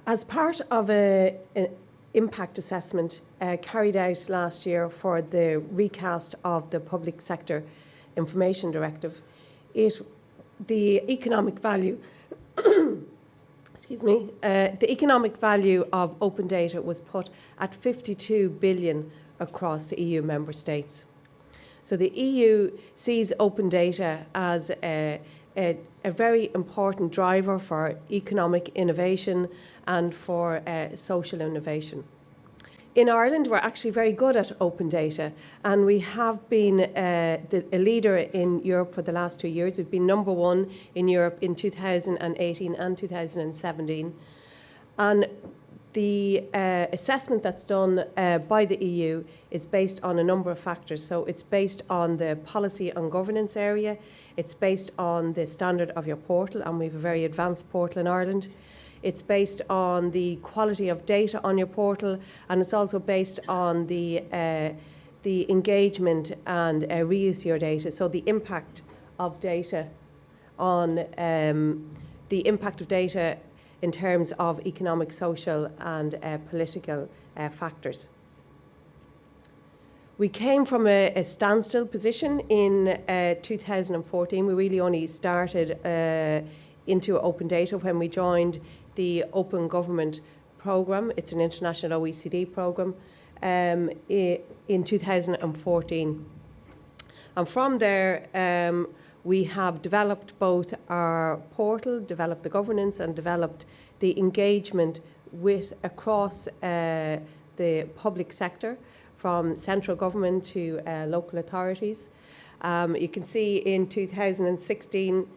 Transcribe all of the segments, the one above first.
As part of an impact assessment carried out last year for the recast of the Public Sector Information Directive, the economic value the economic value of open data was put at 52 billion across the EU member states. So the EU sees open data as a very important driver for economic innovation and for social innovation. In Ireland, we're actually very good at open data, and we have been a leader in Europe for the last 2 years. We've been number one in Europe in 2018 and 2017. And the assessment that's done by the EU is based on a number of factors. So it's based on the policy and governance area. It's based on the standard of your portal, and we have a very advanced portal in Ireland. It's based on the quality of data on your portal, and it's also based on the engagement and reuse of your data. So the impact of data on in terms of economic, social, and political factors. We came from a standstill position in 2014. We really only started into open data when we joined the Open Government Programme. It's an international OECD programme in 2014. And from there, we have developed both our portal, developed the governance, and developed the engagement across the public sector, from central government to local authorities. You can see in 2015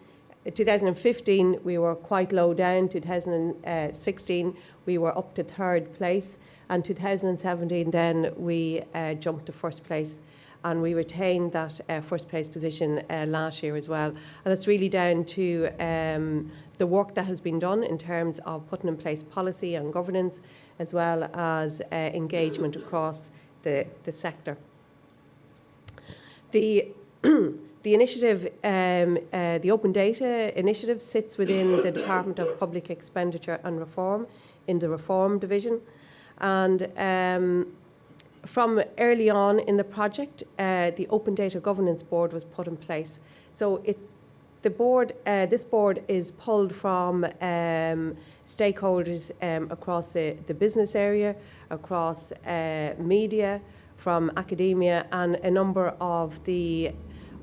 we were quite low down. 2016 we were up to third place, and 2017 then we jumped to first place, and we retained that first place position last year as well. And that's really down to the work that has been done in terms of putting in place policy and governance, as well as engagement across the sector. The initiative, the Open Data Initiative, sits within the Department of Public Expenditure and Reform in the Reform Division. And from early on in the project, the Open Data Governance Board was put in place. So this board is pulled from stakeholders across the business area, across media, from academia, and a number of the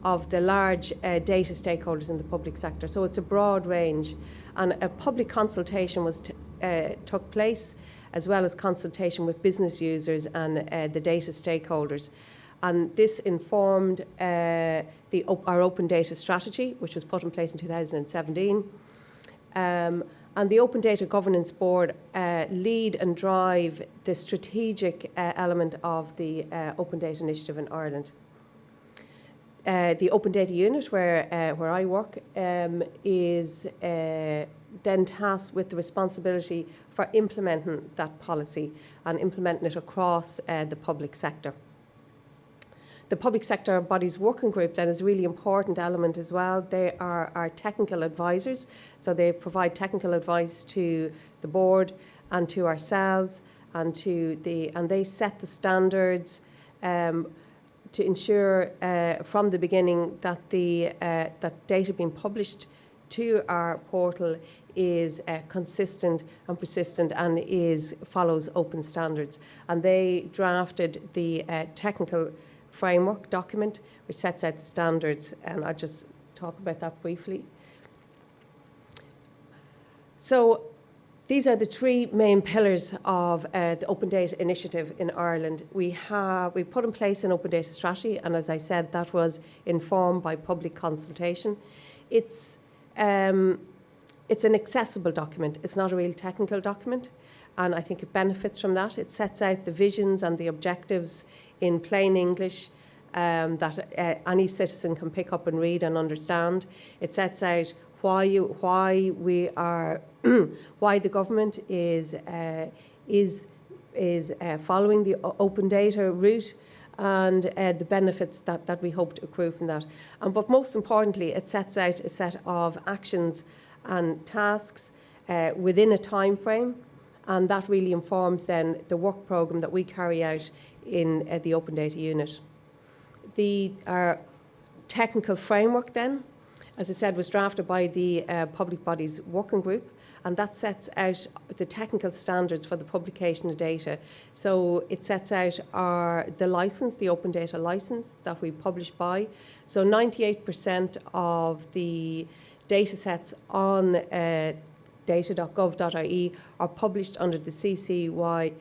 large data stakeholders in the public sector. So it's a broad range, and a public consultation took place, as well as consultation with business users and the data stakeholders. And this informed our open data strategy, which was put in place in 2017. And the Open Data Governance Board lead and drive the strategic element of the Open Data Initiative in Ireland. The Open Data Unit, where I work, is then tasked with the responsibility for implementing that policy and implementing it across the public sector. The Public Sector Bodies Working Group then is a really important element as well. They are our technical advisors, so they provide technical advice to the board and to ourselves, and they set the standards to ensure from the beginning that that data being published to our portal is consistent and persistent and follows open standards. And they drafted the technical framework document, which sets out the standards, and I'll just talk about that briefly. So these are the three main pillars of the Open Data Initiative in Ireland. We put in place an open data strategy, and as I said, that was informed by public consultation. It's an accessible document. It's not a real technical document, and I think it benefits from that. It sets out the visions and the objectives in plain English that any citizen can pick up and read and understand. It sets out why the government is following the open data route, and the benefits that we hope to accrue from that. But most importantly, it sets out a set of actions and tasks within a time frame, And that really informs then the work programme that we carry out in the Open Data Unit. Our technical framework then, as I said, was drafted by the Public Bodies Working Group, and that sets out the technical standards for the publication of data. So it sets out the licence, the open data licence that we publish by. So 98% of the data sets on data.gov.ie are published under the CC BY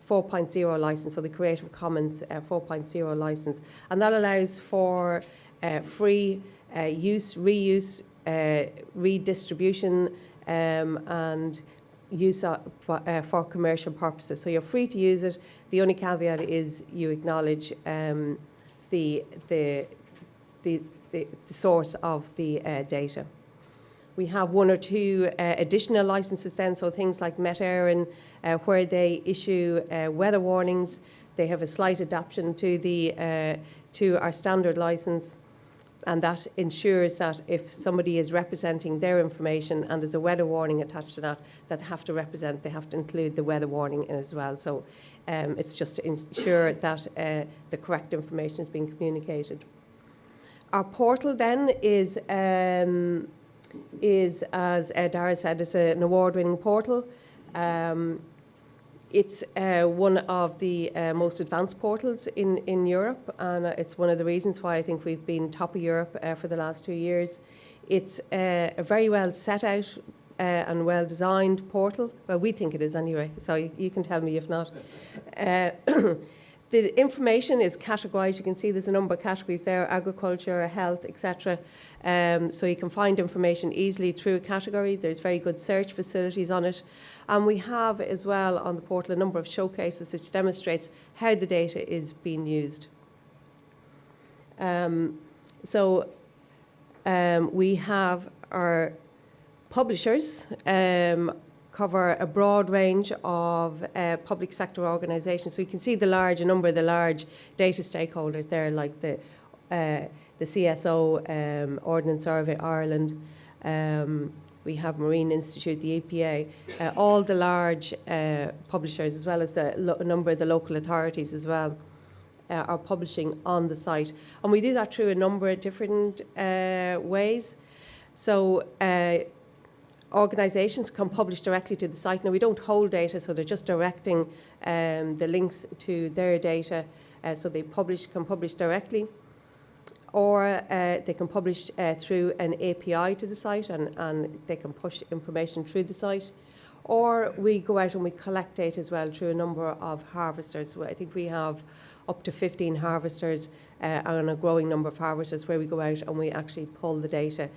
4.0 license, so the Creative Commons 4.0 license. And that allows for free use, reuse, redistribution and use for commercial purposes. So you're free to use it. The only caveat is you acknowledge the source of the data. We have one or two additional licenses then, so things like Met-Éireann, where they issue weather warnings. They have a slight adaptation to our standard license, and that ensures that if somebody is representing their information and there's a weather warning attached to that, they have to include the weather warning in as well. So it's just to ensure that the correct information is being communicated. Our portal then is as Dara said, it's an award-winning portal. It's one of the most advanced portals in Europe, and it's one of the reasons why I think we've been top of Europe for the last 2 years. It's a very well set out and well designed portal. Well, we think it is anyway, so you can tell me if not. The information is categorised. You can see there's a number of categories there: agriculture, health, etc. So you can find information easily through a category. There's very good search facilities on it. And we have as well on the portal a number of showcases which demonstrates how the data is being used. We have our publishers cover a broad range of public sector organisations. So you can see a number of the large data stakeholders there, like the CSO, Ordnance Survey Ireland, we have Marine Institute, the EPA, all the large publishers, as well as a number of the local authorities as well, are publishing on the site. And we do that through a number of different ways. So organisations can publish directly to the site. Now, we don't hold data, so they're just directing the links to their data, so they can publish directly. Or they can publish through an API to the site, and they can push information through the site. Or we go out and we collect data as well through a number of harvesters. So I think we have up to 15 harvesters and a growing number of harvesters where we go out and we actually pull the data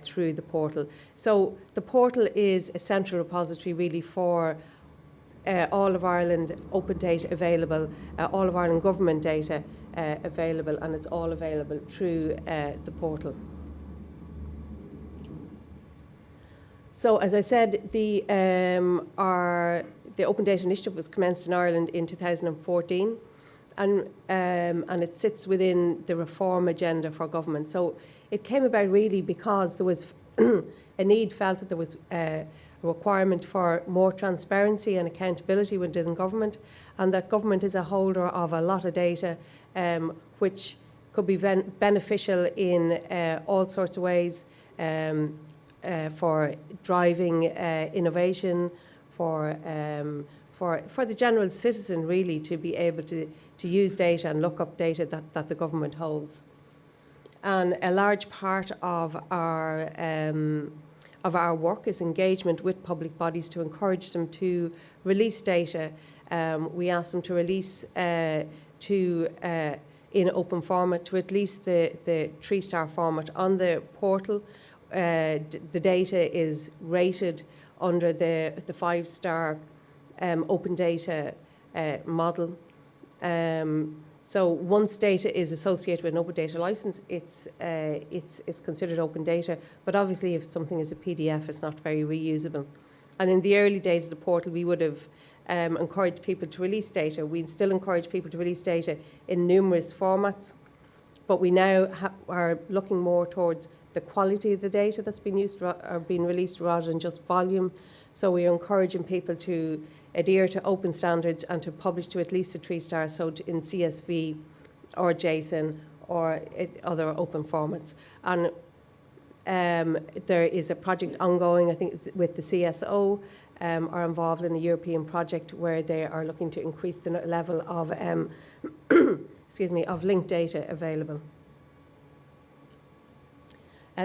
through the portal. So the portal is a central repository really for all of Ireland open data available, all of Ireland government data available, and it's all available through the portal. So as I said, the Open Data Initiative was commenced in Ireland in 2014, and it sits within the reform agenda for government. So it came about really because there was a need felt that there was a requirement for more transparency and accountability within government, and that government is a holder of a lot of data which could be beneficial in all sorts of ways, for driving innovation, for the general citizen really to be able to use data and look up data that the government holds. And a large part of our work is engagement with public bodies to encourage them to release data. We ask them to release in open format, to at least the 3-star format on the portal. The data is rated under the 5-star open data model. So once data is associated with an open data license, it's considered open data. But obviously, if something is a PDF, it's not very reusable. And in the early days of the portal, we would have encouraged people to release data. We still encourage people to release data in numerous formats, but we now are looking more towards the quality of the data that's been used or being released rather than just volume. So we are encouraging people to adhere to open standards and to publish to at least a 3-star, so in CSV or JSON or other open formats. And there is a project ongoing, I think, with the CSO, are involved in a European project where they are looking to increase the level of of linked data available.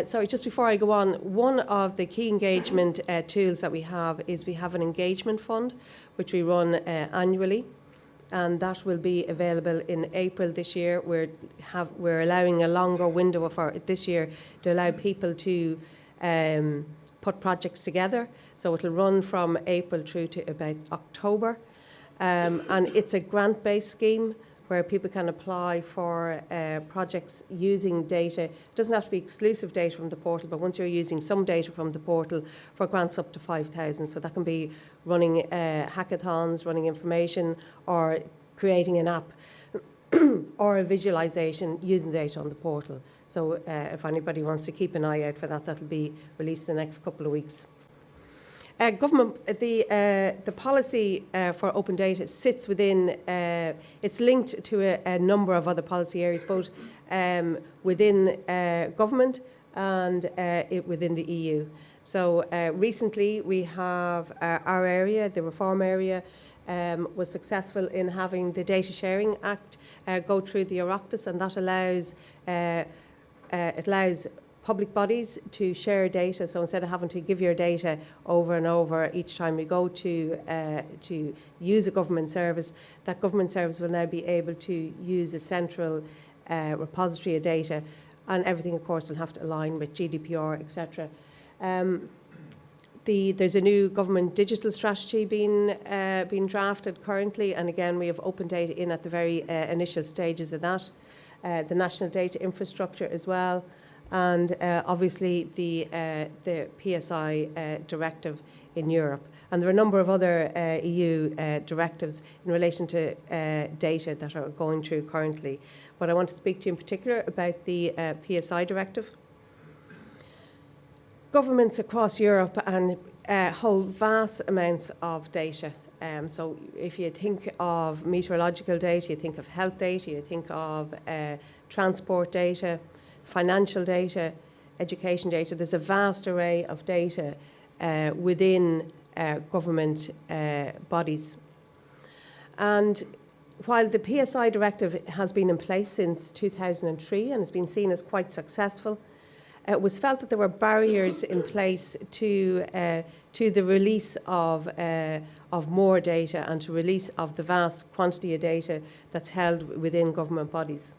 Sorry, just before I go on, one of the key engagement tools that we have is we have an engagement fund which we run annually, and that will be available in April this year. We're allowing a longer window for this year to allow people to put projects together. So it'll run from April through to about October, and it's a grant-based scheme where people can apply for projects using data. It doesn't have to be exclusive data from the portal, but once you're using some data from the portal, for grants up to 5,000. So that can be running hackathons, running information, or creating an app or a visualization using data on the portal. So if anybody wants to keep an eye out for that, that'll be released in the next couple of weeks. The policy for open data sits within, it's linked to a number of other policy areas, both within government and within the EU. So recently we have our area, the reform area, was successful in having the Data Sharing Act go through the Oireachtas, and that allows public bodies to share data. So instead of having to give your data over and over each time you go to use a government service, that government service will now be able to use a central repository of data, and everything, of course, will have to align with GDPR, etc. There's a new government digital strategy being drafted currently, and again we have open data in at the very initial stages of that. The national data infrastructure as well, and obviously the PSI directive in Europe. And there are a number of other EU directives in relation to data that are going through currently. But I want to speak to you in particular about the PSI directive. Governments across Europe hold vast amounts of data. So if you think of meteorological data, you think of health data, you think of transport data, financial data, education data. There's a vast array of data within government bodies. And while the PSI directive has been in place since 2003 and has been seen as quite successful, it was felt that there were barriers in place to the release of more data and to release of the vast quantity of data that's held within government bodies.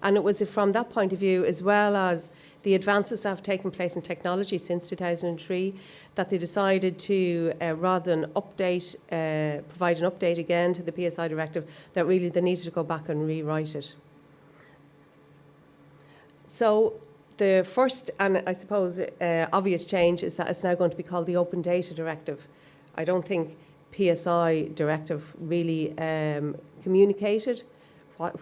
And it was from that point of view, as well as the advances that have taken place in technology since 2003, that they decided to, rather than provide an update again to the PSI directive, that really they needed to go back and rewrite it. So the first, and I suppose obvious change, is that it's now going to be called the Open Data Directive. I don't think PSI directive really communicated what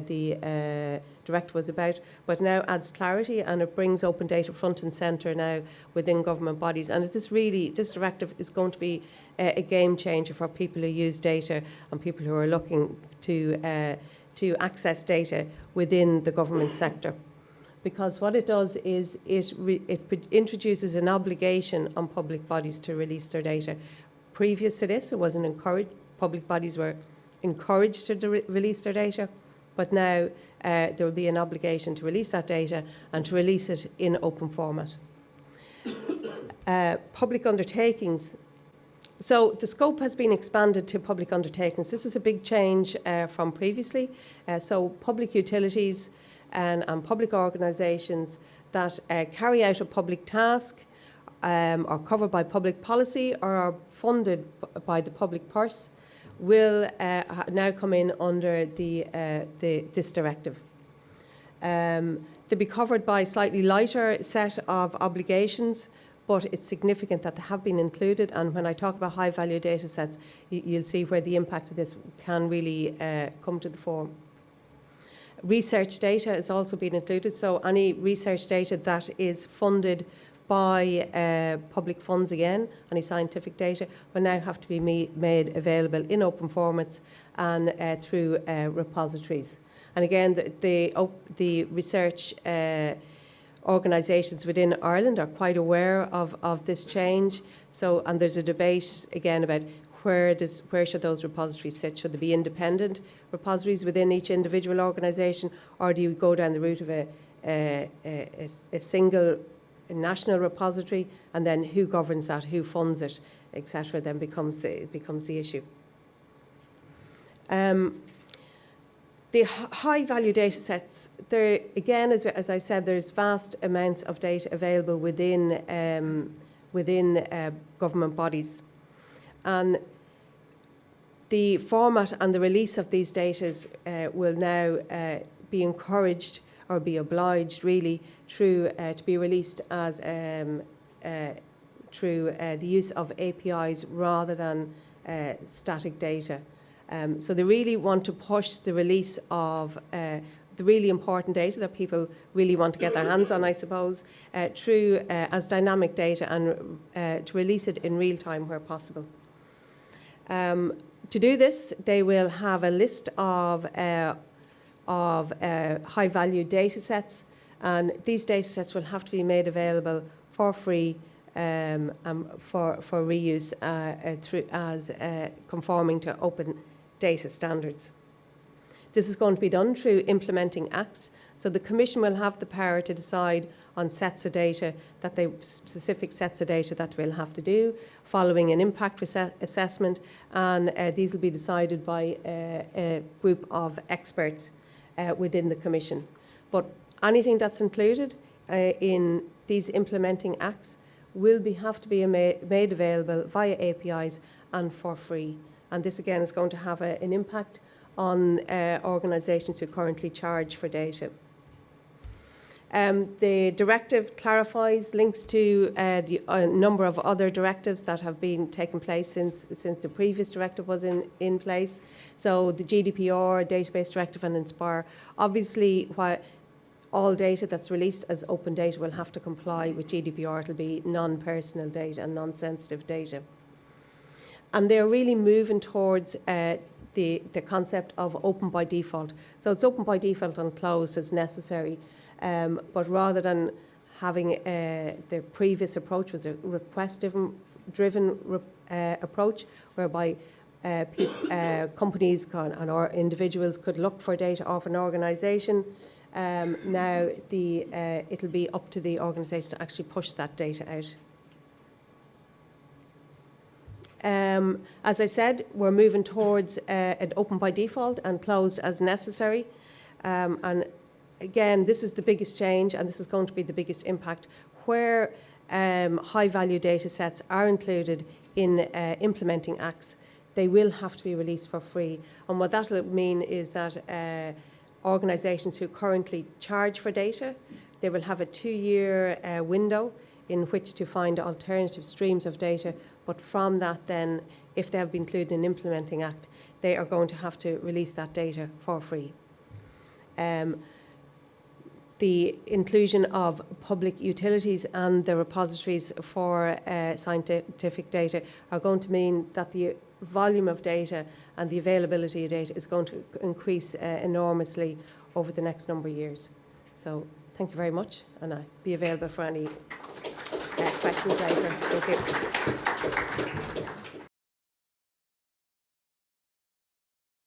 the directive was about, but now adds clarity, and it brings open data front and centre now within government bodies. And this directive is going to be a game changer for people who use data and people who are looking to access data within the government sector. Because what it does is it introduces an obligation on public bodies to release their data. Previous to this, it wasn't encouraged. Public bodies were encouraged to release their data, but now there will be an obligation to release that data and to release it in open format. Public undertakings. So the scope has been expanded to public undertakings. This is a big change from previously. So public utilities and public organisations that carry out a public task, are covered by public policy, or are funded by the public purse, will now come in under this directive. They'll be covered by a slightly lighter set of obligations, but it's significant that they have been included. And when I talk about high value data sets, you'll see where the impact of this can really come to the fore. Research data has also been included, so any research data that is funded by public funds again, any scientific data, will now have to be made available in open formats and through repositories. And again, the research organisations within Ireland are quite aware of this change. So, and there's a debate again about where should those repositories sit? Should they be independent repositories within each individual organisation, or do you go down the route of a single national repository, and then who governs that, who funds it, etc., then becomes the issue. The high-value data sets, there again, as I said, there's vast amounts of data available within government bodies, and the format and the release of these data will now be encouraged or be obliged, really, through to be released as through the use of APIs rather than static data. So they really want to push the release of the really important data that people really want to get their hands on, I suppose, through as dynamic data, and to release it in real time where possible. To do this, they will have a list of high-value data sets, and these data sets will have to be made available for free for reuse as conforming to open data standards. This is going to be done through implementing acts. So the Commission will have the power to decide on sets of data, specific sets of data that we'll have to do, following an impact assessment, and these will be decided by a group of experts within the Commission. But anything that's included in these implementing acts will have to be made available via APIs and for free. And this again is going to have an impact on organisations who currently charge for data. The directive clarifies links to a number of other directives that have been taken place since the previous directive was in place. So the GDPR, Database Directive and Inspire. Obviously, while all data that's released as open data will have to comply with GDPR, it'll be non-personal data and non-sensitive data. And they're really moving towards the concept of open by default. So it's open by default and closed as necessary. But rather than having the previous approach was a request-driven approach, whereby companies or individuals could look for data off an organisation. Now it'll be up to the organisation to actually push that data out. As I said, we're moving towards an open by default and closed as necessary. And again, this is the biggest change, and this is going to be the biggest impact where high-value data sets are included in implementing acts. They will have to be released for free. And what that will mean is that organisations who currently charge for data, they will have a 2-year window in which to find alternative streams of data. But from that then, if they have been included in an implementing act, they are going to have to release that data for free. The inclusion of public utilities and the repositories for scientific data are going to mean that the volume of data and the availability of data is going to increase enormously over the next number of years. So thank you very much, and I'll be available for any questions later. Thank you.